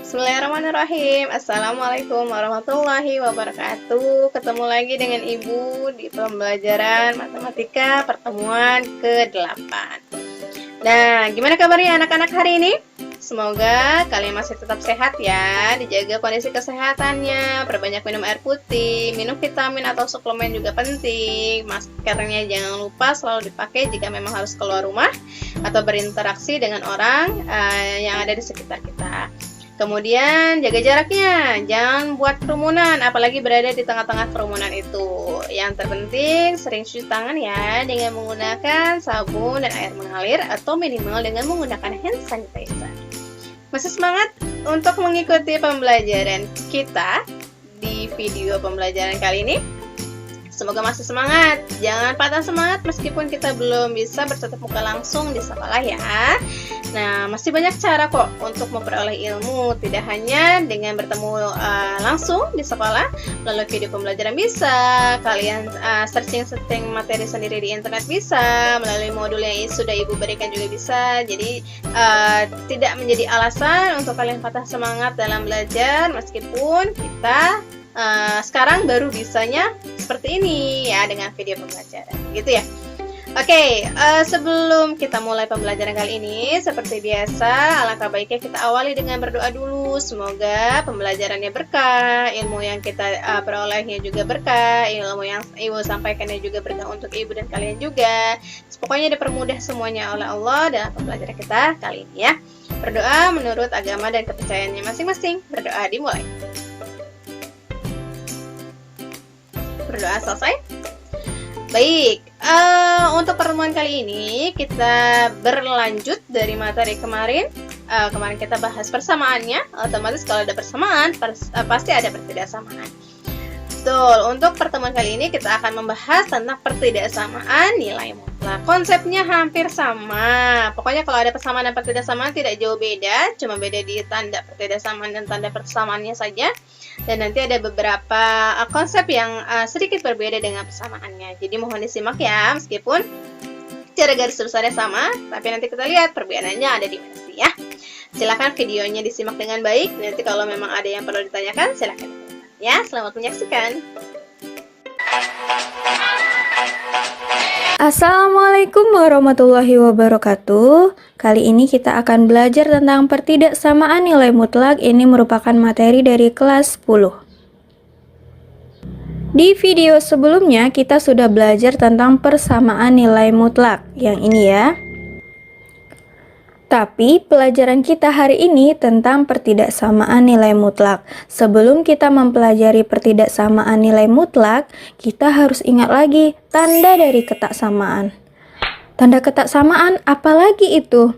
Bismillahirrahmanirrahim. Assalamualaikum warahmatullahi wabarakatuh. Ketemu lagi dengan Ibu di pembelajaran matematika pertemuan ke-8. Nah, gimana kabarnya anak-anak hari ini? Semoga kalian masih tetap sehat ya, dijaga kondisi kesehatannya, perbanyak minum air putih, minum vitamin atau suplemen juga penting. Maskernya jangan lupa selalu dipakai jika memang harus keluar rumah atau berinteraksi dengan orang yang ada di sekitar kita. Kemudian jaga jaraknya, jangan buat kerumunan, apalagi berada di tengah-tengah kerumunan itu. Yang terpenting sering cuci tangan ya, dengan menggunakan sabun dan air mengalir atau minimal dengan menggunakan hand sanitizer. Masih semangat untuk mengikuti pembelajaran kita di video pembelajaran kali ini? Semoga masih semangat, jangan patah semangat meskipun kita belum bisa bertatap muka langsung di sekolah ya. Nah, masih banyak cara kok untuk memperoleh ilmu, tidak hanya dengan bertemu langsung di sekolah, melalui video pembelajaran bisa, kalian searching materi sendiri di internet bisa, melalui modul yang sudah Ibu berikan juga bisa. Jadi tidak menjadi alasan untuk kalian patah semangat dalam belajar meskipun kita sekarang baru bisanya seperti ini ya, dengan video pembelajaran gitu ya. Oke, sebelum kita mulai pembelajaran kali ini, seperti biasa, alangkah baiknya kita awali dengan berdoa dulu. Semoga pembelajarannya berkah, ilmu yang kita perolehnya juga berkah, ilmu yang Ibu sampaikannya juga berkah untuk Ibu dan kalian juga. Pokoknya dipermudah semuanya oleh Allah dalam pembelajaran kita kali ini ya. Berdoa menurut agama dan kepercayaannya masing-masing. Berdoa dimulai. Berdoa selesai. Baik, untuk pertemuan kali ini kita berlanjut dari materi kemarin. Kemarin kita bahas persamaannya. Otomatis kalau ada persamaan pasti ada pertidaksamaan. Betul, untuk pertemuan kali ini kita akan membahas tentang pertidaksamaan nilai mutlak. Konsepnya hampir sama. Pokoknya kalau ada persamaan dan pertidaksamaan tidak jauh beda, cuma beda di tanda pertidaksamaan dan tanda persamaannya saja. Dan nanti ada beberapa konsep yang sedikit berbeda dengan persamaannya. Jadi mohon disimak ya, meskipun cara garis besarnya sama, tapi nanti kita lihat perbedaannya ada di mana sih ya. Silahkan videonya disimak dengan baik. Nanti kalau memang ada yang perlu ditanyakan, silahkan ya. Selamat menyaksikan. Assalamualaikum warahmatullahi wabarakatuh. Kali ini kita akan belajar tentang pertidaksamaan nilai mutlak. Ini merupakan materi dari kelas 10. Di video sebelumnya kita sudah belajar tentang persamaan nilai mutlak. Yang ini ya. Tapi pelajaran kita hari ini tentang pertidaksamaan nilai mutlak. Sebelum kita mempelajari pertidaksamaan nilai mutlak, kita harus ingat lagi tanda dari ketaksamaan. Tanda ketaksamaan apa lagi itu?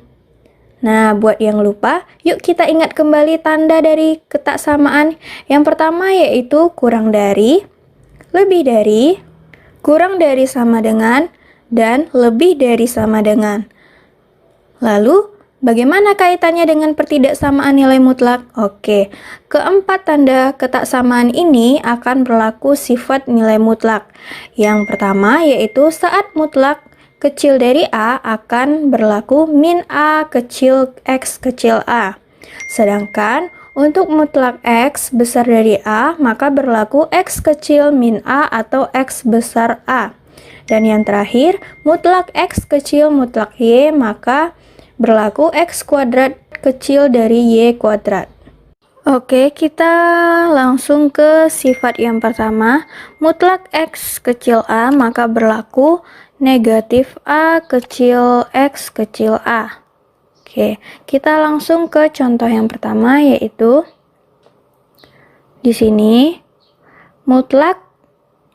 Nah, buat yang lupa, yuk kita ingat kembali tanda dari ketaksamaan. Yang pertama yaitu kurang dari, lebih dari, kurang dari sama dengan, dan lebih dari sama dengan. Lalu, bagaimana kaitannya dengan pertidaksamaan nilai mutlak? Oke, keempat tanda ketaksamaan ini akan berlaku sifat nilai mutlak. Yang pertama yaitu saat mutlak kecil dari A akan berlaku min A kecil X kecil A. Sedangkan untuk mutlak X besar dari A maka berlaku X kecil min A atau X besar A. Dan yang terakhir, mutlak X kecil mutlak Y maka berlaku X kuadrat kecil dari Y kuadrat. Oke, kita langsung ke sifat yang pertama. Mutlak X kecil A maka berlaku negatif A kecil X kecil A. Oke, kita langsung ke contoh yang pertama yaitu di sini mutlak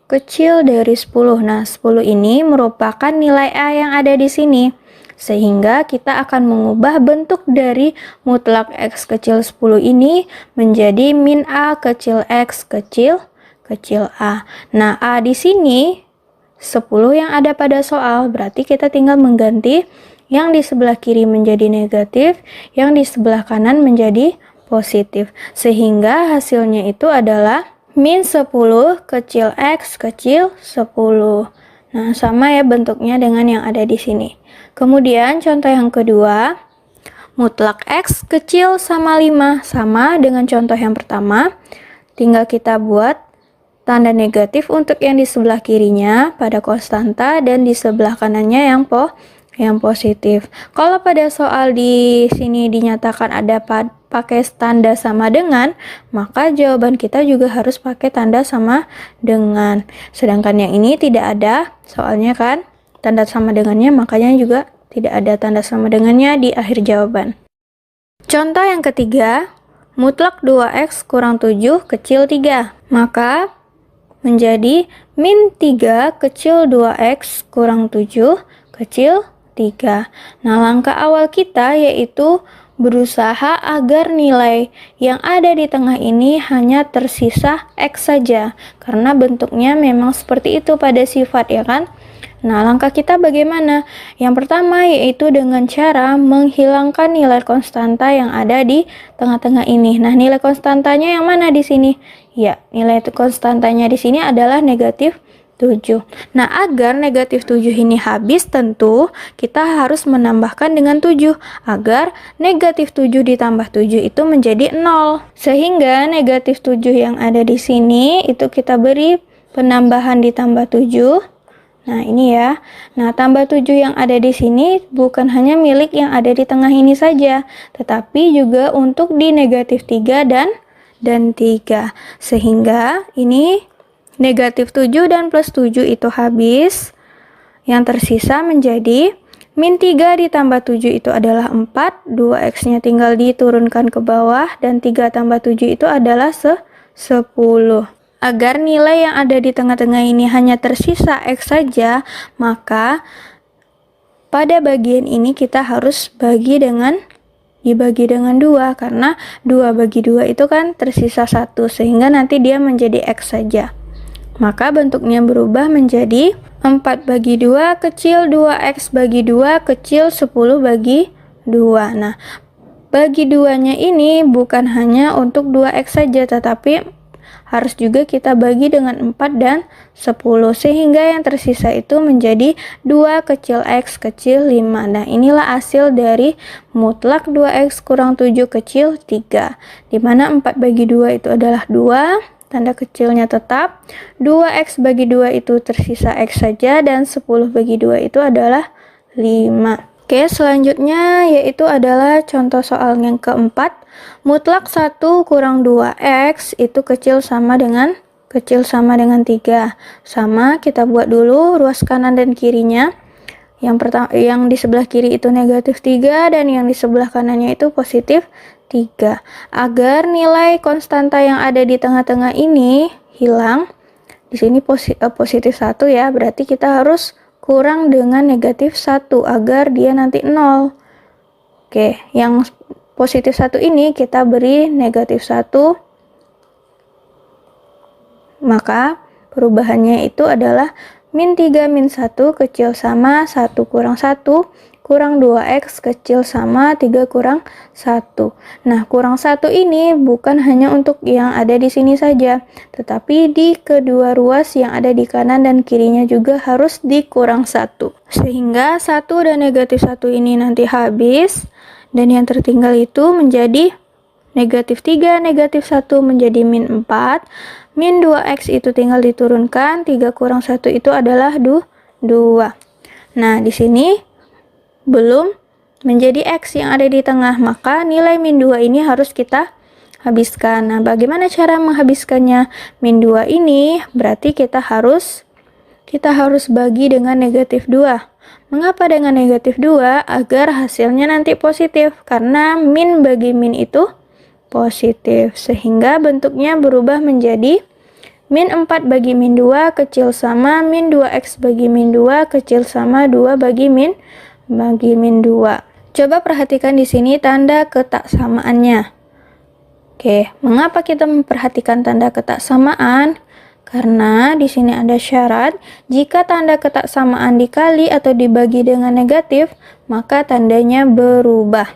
kecil dari 10. Nah, 10 ini merupakan nilai A yang ada di sini. Sehingga kita akan mengubah bentuk dari mutlak X kecil 10 ini menjadi min A kecil X kecil A. Nah, A di sini 10 yang ada pada soal, berarti kita tinggal mengganti yang di sebelah kiri menjadi negatif, yang di sebelah kanan menjadi positif. Sehingga hasilnya itu adalah min 10 kecil X kecil 10. Nah, sama ya bentuknya dengan yang ada di sini. Kemudian contoh yang kedua, mutlak X kecil sama 5, sama dengan contoh yang pertama. Tinggal kita buat tanda negatif untuk yang di sebelah kirinya pada konstanta dan di sebelah kanannya yang positif. Kalau pada soal di sini dinyatakan ada pakai tanda sama dengan, maka jawaban kita juga harus pakai tanda sama dengan. Sedangkan yang ini tidak ada, soalnya kan tanda sama dengannya, makanya juga tidak ada tanda sama dengannya di akhir jawaban. Contoh yang ketiga, mutlak 2x kurang 7 kecil 3. Maka menjadi min 3 kecil 2x kurang 7 kecil 3. Nah, langkah awal kita yaitu berusaha agar nilai yang ada di tengah ini hanya tersisa X saja. Karena bentuknya memang seperti itu pada sifat, ya kan? Nah, langkah kita bagaimana? Yang pertama yaitu dengan cara menghilangkan nilai konstanta yang ada di tengah-tengah ini. Nah, nilai konstantanya yang mana di sini? Ya, nilai konstantanya di sini adalah negatif 7. Nah, agar negatif 7 ini habis, tentu kita harus menambahkan dengan 7 agar negatif 7 ditambah 7 itu menjadi 0. Sehingga negatif 7 yang ada di sini itu kita beri penambahan ditambah 7. Nah, ini ya. Nah, tambah 7 yang ada di sini bukan hanya milik yang ada di tengah ini saja, tetapi juga untuk di negatif 3 dan 3. Sehingga ini negatif 7 dan plus 7 itu habis. Yang tersisa menjadi min 3 ditambah 7 itu adalah 4, 2x-nya tinggal diturunkan ke bawah, dan 3 tambah 7 itu adalah 10. Agar nilai yang ada di tengah-tengah ini hanya tersisa X saja, maka pada bagian ini kita harus dibagi dengan 2, karena 2 bagi 2 itu kan tersisa 1, sehingga nanti dia menjadi X saja. Maka bentuknya berubah menjadi 4 bagi 2 kecil 2x bagi 2 kecil 10 bagi 2. Nah, bagi 2-nya ini bukan hanya untuk 2x saja, tetapi harus juga kita bagi dengan 4 dan 10, sehingga yang tersisa itu menjadi 2 kecil x kecil 5. Nah, inilah hasil dari mutlak 2x kurang 7 kecil 3, dimana 4 bagi 2 itu adalah 2, tanda kecilnya tetap, 2x bagi 2 itu tersisa x saja, dan 10 bagi 2 itu adalah 5. Oke, selanjutnya yaitu adalah contoh soal yang keempat. Mutlak 1 kurang 2x itu kecil sama dengan 3. Sama, kita buat dulu ruas kanan dan kirinya. Yang pertama, yang di sebelah kiri itu negatif 3 dan yang di sebelah kanannya itu positif 3. Agar nilai konstanta yang ada di tengah-tengah ini hilang, di sini positif 1 ya, berarti kita harus kurang dengan negatif 1 agar dia nanti 0. Oke, yang positif 1 ini kita beri negatif 1, maka perubahannya itu adalah min 3 min 1 kecil sama 1 kurang 1 kurang 2x kecil sama 3 kurang 1. Nah, kurang 1 ini bukan hanya untuk yang ada di sini saja, tetapi di kedua ruas yang ada di kanan dan kirinya juga harus dikurang 1. Sehingga 1 dan negatif 1 ini nanti habis, dan yang tertinggal itu menjadi negatif 3, negatif 1 menjadi min 4, min 2x itu tinggal diturunkan, 3 kurang 1 itu adalah 2. Nah, di sini belum menjadi X yang ada di tengah, maka nilai min 2 ini harus kita habiskan. Nah, bagaimana cara menghabiskannya? Min 2 ini berarti kita harus bagi dengan negatif 2. Mengapa dengan negatif 2? Agar hasilnya nanti positif, karena min bagi min itu positif, sehingga bentuknya berubah menjadi min 4 bagi min 2 kecil sama min 2x bagi min 2 kecil sama 2 bagi min 2. Coba perhatikan di sini tanda ketaksamaannya. Oke, mengapa kita memperhatikan tanda ketaksamaan? Karena di sini ada syarat, jika tanda ketaksamaan dikali atau dibagi dengan negatif, maka tandanya berubah.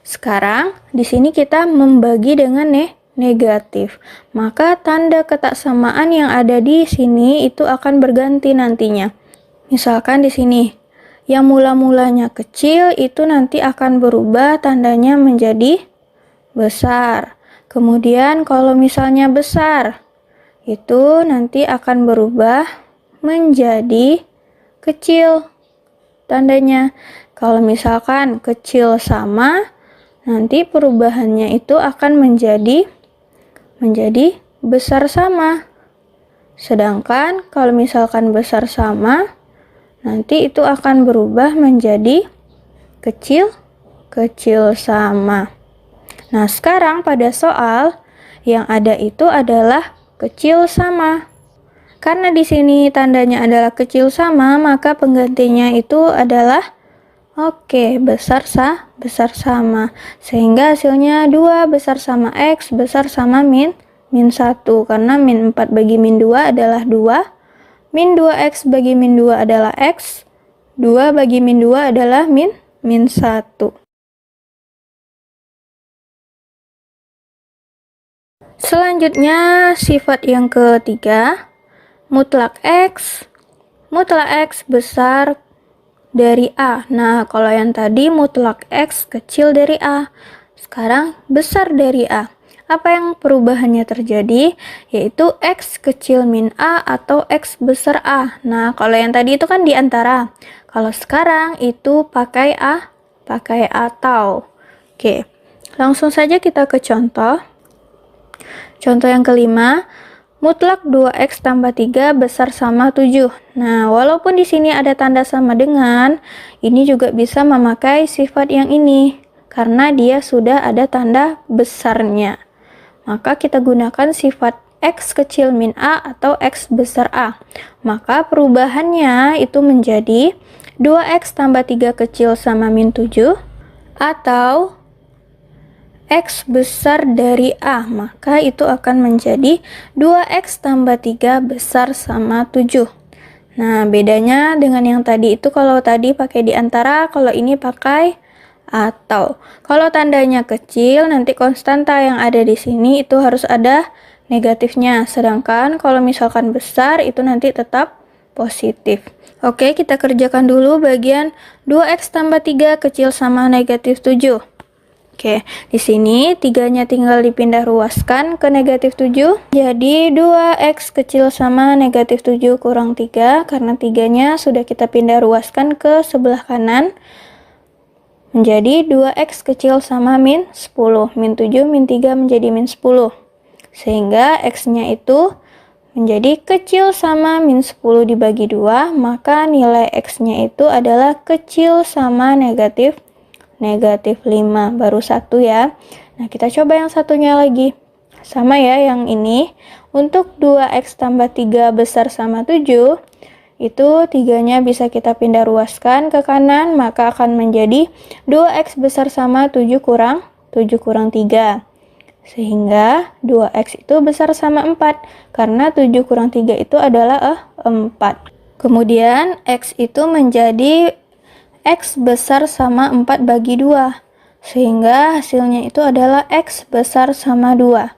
Sekarang di sini kita membagi dengan negatif, maka tanda ketaksamaan yang ada di sini itu akan berganti nantinya. Misalkan di sini yang mula-mulanya kecil itu nanti akan berubah tandanya menjadi besar. Kemudian kalau misalnya besar, itu nanti akan berubah menjadi kecil tandanya. Kalau misalkan kecil sama, nanti perubahannya itu akan menjadi besar sama. Sedangkan kalau misalkan besar sama, nanti itu akan berubah menjadi kecil sama. Nah, sekarang pada soal yang ada itu adalah kecil sama. Karena di sini tandanya adalah kecil sama, maka penggantinya itu adalah besar sama. Sehingga hasilnya 2 besar sama X besar sama min 1. Karena min 4 bagi min 2 adalah 2. Min 2X bagi min 2 adalah X. 2 bagi min 2 adalah min 1. Selanjutnya, sifat yang ketiga, mutlak X besar dari A. Nah, kalau yang tadi mutlak X kecil dari A. Sekarang besar dari A. Apa yang perubahannya terjadi? Yaitu X kecil min A atau X besar A. Nah, kalau yang tadi itu kan di antara. Kalau sekarang itu pakai atau. Oke, langsung saja kita ke contoh. Contoh yang kelima, mutlak 2X tambah 3 besar sama 7. Nah, walaupun di sini ada tanda sama dengan, ini juga bisa memakai sifat yang ini. Karena dia sudah ada tanda besarnya. Maka kita gunakan sifat X kecil min A atau X besar A. Maka perubahannya itu menjadi 2X tambah 3 kecil sama min 7 atau X besar dari A. Maka itu akan menjadi 2X tambah 3 besar sama 7. Nah, bedanya dengan yang tadi itu kalau tadi pakai di antara, kalau ini pakai atau. Kalau tandanya kecil, nanti konstanta yang ada di sini itu harus ada negatifnya. Sedangkan kalau misalkan besar, itu nanti tetap positif. Oke, kita kerjakan dulu bagian 2X tambah 3 kecil sama negatif 7. Oke, di sini 3-nya tinggal dipindah ruaskan ke negatif 7. Jadi 2X kecil sama negatif 7 kurang 3. Karena 3-nya sudah kita pindah ruaskan ke sebelah kanan. Menjadi 2X kecil sama min 10. Min 7, min 3 menjadi min 10. Sehingga X-nya itu menjadi kecil sama min 10 dibagi 2. Maka nilai X-nya itu adalah kecil sama negatif 5. Baru 1 ya. Nah, kita coba yang satunya lagi. Sama ya yang ini. Untuk 2X tambah 3 besar sama 7. Itu 3-nya bisa kita pindah ruaskan ke kanan, maka akan menjadi 2X besar sama 7 kurang 3. Sehingga 2X itu besar sama 4, karena 7 kurang 3 itu adalah 4. Kemudian X itu menjadi X besar sama 4 bagi 2. Sehingga hasilnya itu adalah X besar sama 2.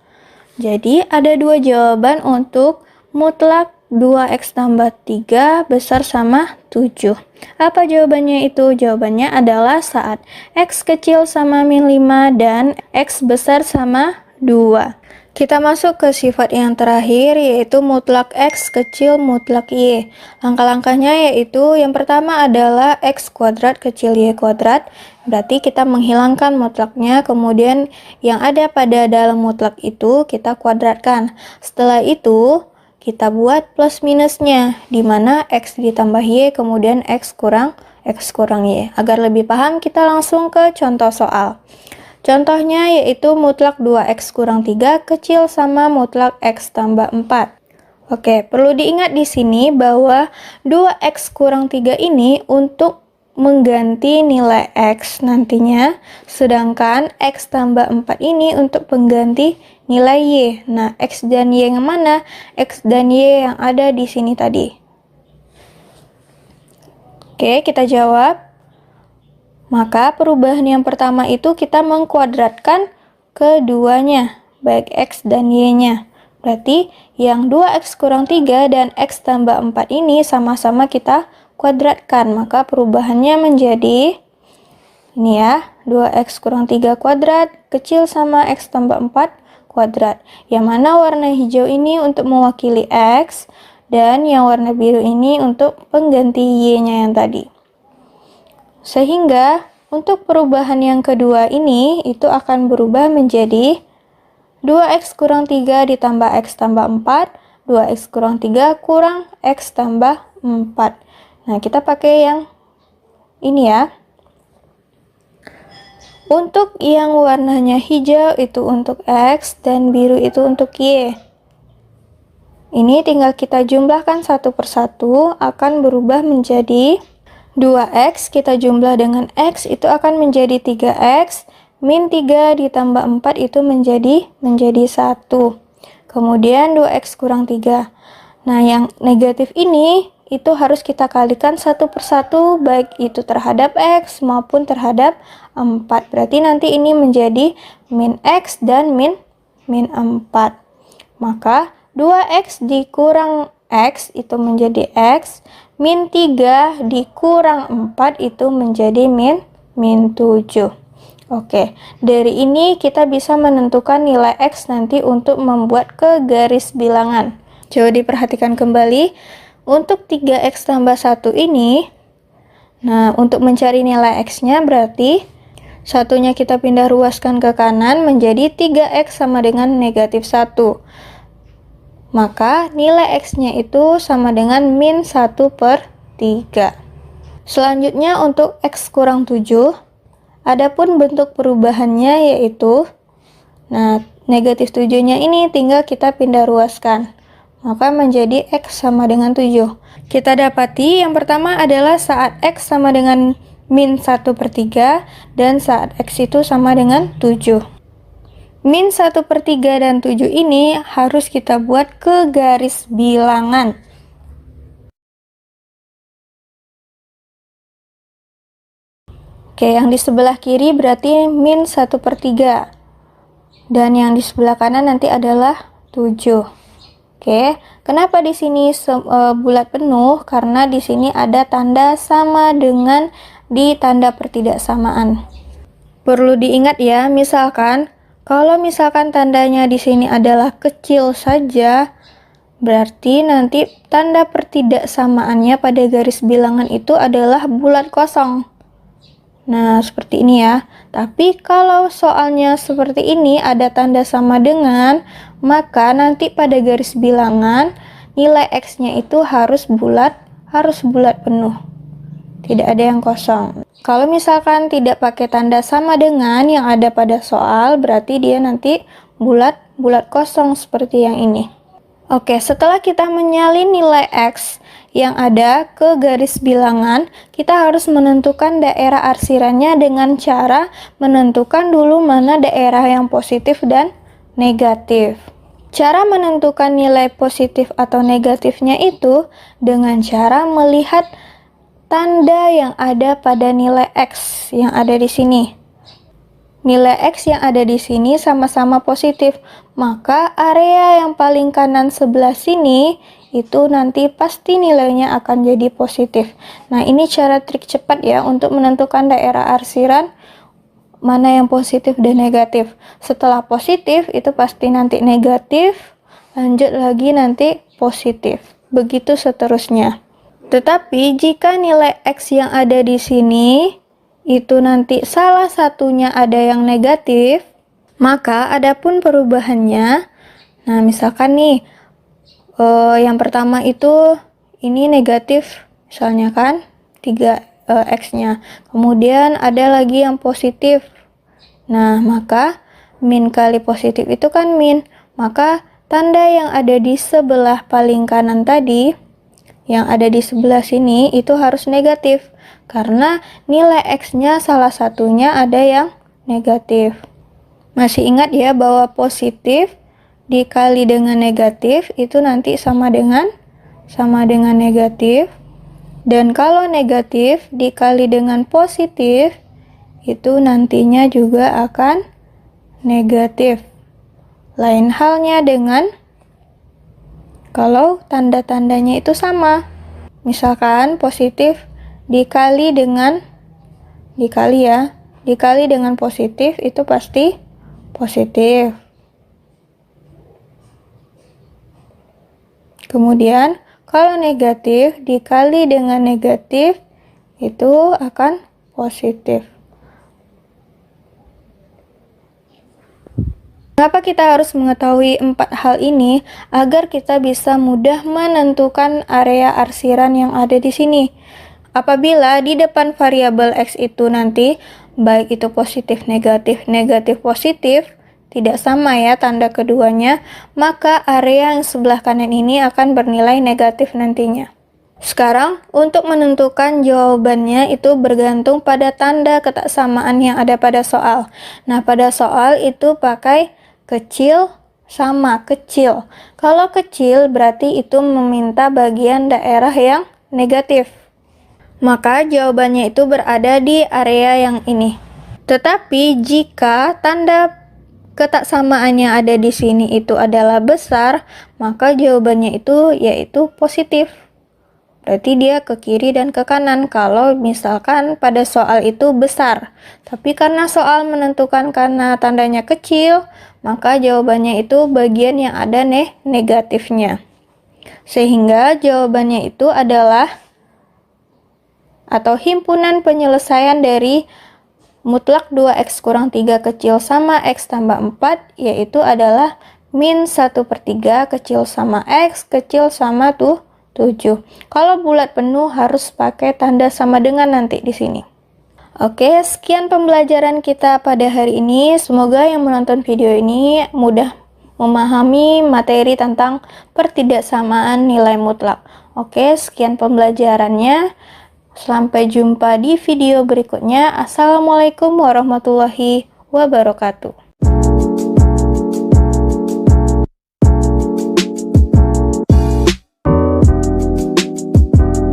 Jadi ada 2 jawaban untuk mutlak 2X tambah 3 besar sama 7. Apa jawabannya itu? Jawabannya adalah saat X kecil sama min 5 dan X besar sama 2. Kita masuk ke sifat yang terakhir, yaitu mutlak X kecil mutlak Y. Langkah-langkahnya yaitu yang pertama adalah X kuadrat kecil Y kuadrat. Berarti kita menghilangkan mutlaknya, kemudian yang ada pada dalam mutlak itu kita kuadratkan. Setelah itu kita buat plus minusnya, di mana X ditambah Y, kemudian X kurang Y. Agar lebih paham, kita langsung ke contoh soal. Contohnya yaitu mutlak 2X kurang 3 kecil sama mutlak X tambah 4. Oke, perlu diingat di sini bahwa 2X kurang 3 ini untuk mengganti nilai X nantinya, sedangkan X tambah 4 ini untuk pengganti nilai Y. Nah, X dan Y yang mana? X dan Y yang ada di sini tadi. Oke, kita jawab. Maka perubahan yang pertama itu kita mengkuadratkan keduanya, baik X dan Y-nya. Berarti yang 2X kurang 3 dan X tambah 4 ini sama-sama kita kuadratkan, maka perubahannya menjadi ini ya, 2x kurang 3 kuadrat kecil sama x tambah 4 kuadrat. Yang mana warna hijau ini untuk mewakili x, dan yang warna biru ini untuk pengganti y-nya yang tadi. Sehingga untuk perubahan yang kedua ini itu akan berubah menjadi 2x kurang 3 ditambah x tambah 4, 2x kurang 3 kurang x tambah 4. Nah, kita pakai yang ini ya. Untuk yang warnanya hijau itu untuk x dan biru itu untuk y. Ini tinggal kita jumlahkan satu persatu, akan berubah menjadi 2x, kita jumlah dengan x itu akan menjadi 3x, min 3 ditambah 4 itu menjadi 1. Kemudian 2x kurang 3. Nah, yang negatif ini itu harus kita kalikan satu persatu, baik itu terhadap x maupun terhadap 4. Berarti nanti ini menjadi min x dan min 4. Maka 2x dikurang x itu menjadi x, min 3 dikurang 4 itu menjadi min 7. Oke, dari ini kita bisa menentukan nilai x nanti untuk membuat ke garis bilangan. Coba diperhatikan kembali, untuk 3x tambah 1 ini, nah untuk mencari nilai x-nya berarti satunya kita pindah ruaskan ke kanan menjadi 3x sama dengan negatif 1. Maka nilai x-nya itu sama dengan min 1/3. Selanjutnya untuk x kurang 7, adapun bentuk perubahannya yaitu, nah negatif 7-nya ini tinggal kita pindah ruaskan, maka menjadi x sama dengan 7. Kita dapati yang pertama adalah saat x sama dengan min 1/3 dan saat x itu sama dengan 7. Min 1/3 dan 7 ini harus kita buat ke garis bilangan. Oke, yang di sebelah kiri berarti min 1/3. Dan yang di sebelah kanan nanti adalah 7. Oke, kenapa di sini bulat penuh? Karena di sini ada tanda sama dengan di tanda pertidaksamaan. Perlu diingat ya, kalau misalkan tandanya di sini adalah kecil saja, berarti nanti tanda pertidaksamaannya pada garis bilangan itu adalah bulat kosong. Nah, seperti ini ya. Tapi kalau soalnya seperti ini ada tanda sama dengan, maka nanti pada garis bilangan nilai x-nya itu harus bulat penuh. Tidak ada yang kosong. Kalau misalkan tidak pakai tanda sama dengan yang ada pada soal, berarti dia nanti bulat kosong seperti yang ini. Oke, setelah kita menyalin nilai x yang ada ke garis bilangan, kita harus menentukan daerah arsirannya dengan cara menentukan dulu mana daerah yang positif dan negatif. Cara menentukan nilai positif atau negatifnya itu dengan cara melihat tanda yang ada pada nilai x yang ada di sini. Nilai x yang ada di sini sama-sama positif, maka area yang paling kanan sebelah sini itu nanti pasti nilainya akan jadi positif. Nah, ini cara trik cepat ya untuk menentukan daerah arsiran mana yang positif dan negatif. Setelah positif itu pasti nanti negatif, lanjut lagi nanti positif. Begitu seterusnya. Tetapi jika nilai x yang ada di sini itu nanti salah satunya ada yang negatif, maka adapun perubahannya, nah misalkan nih yang pertama itu ini negatif misalnya kan 3x-nya, kemudian ada lagi yang positif. Nah, maka min kali positif itu kan min, maka tanda yang ada di sebelah paling kanan tadi, yang ada di sebelah sini itu harus negatif, karena nilai x-nya salah satunya ada yang negatif. Masih ingat ya bahwa positif dikali dengan negatif itu nanti sama dengan negatif, dan kalau negatif dikali dengan positif itu nantinya juga akan negatif. Lain halnya dengan kalau tanda-tandanya itu sama. Misalkan positif dikali dengan positif itu pasti positif. Kemudian kalau negatif dikali dengan negatif itu akan positif. Kenapa kita harus mengetahui 4 hal ini agar kita bisa mudah menentukan area arsiran yang ada di sini? Apabila di depan variabel X itu nanti baik itu positif, negatif positif, tidak sama ya tanda keduanya, maka area yang sebelah kanan ini akan bernilai negatif nantinya. Sekarang, untuk menentukan jawabannya itu bergantung pada tanda ketaksamaan yang ada pada soal. Nah, pada soal itu pakai kecil sama kecil. Kalau kecil berarti itu meminta bagian daerah yang negatif. Maka jawabannya itu berada di area yang ini. Tetapi jika tanda ketaksamaan yang ada di sini itu adalah besar, maka jawabannya itu yaitu positif. Berarti dia ke kiri dan ke kanan kalau misalkan pada soal itu besar. Tapi karena soal menentukan karena tandanya kecil, maka jawabannya itu bagian yang ada negatifnya. Sehingga jawabannya itu adalah atau himpunan penyelesaian dari mutlak 2x kurang 3 kecil sama x tambah 4 yaitu adalah min 1/3 kecil sama x kecil sama 7. Kalau bulat penuh harus pakai tanda sama dengan nanti di sini. Oke, sekian pembelajaran kita pada hari ini. Semoga yang menonton video ini mudah memahami materi tentang pertidaksamaan nilai mutlak. Oke, sekian pembelajarannya. Sampai jumpa di video berikutnya. Assalamualaikum warahmatullahi wabarakatuh.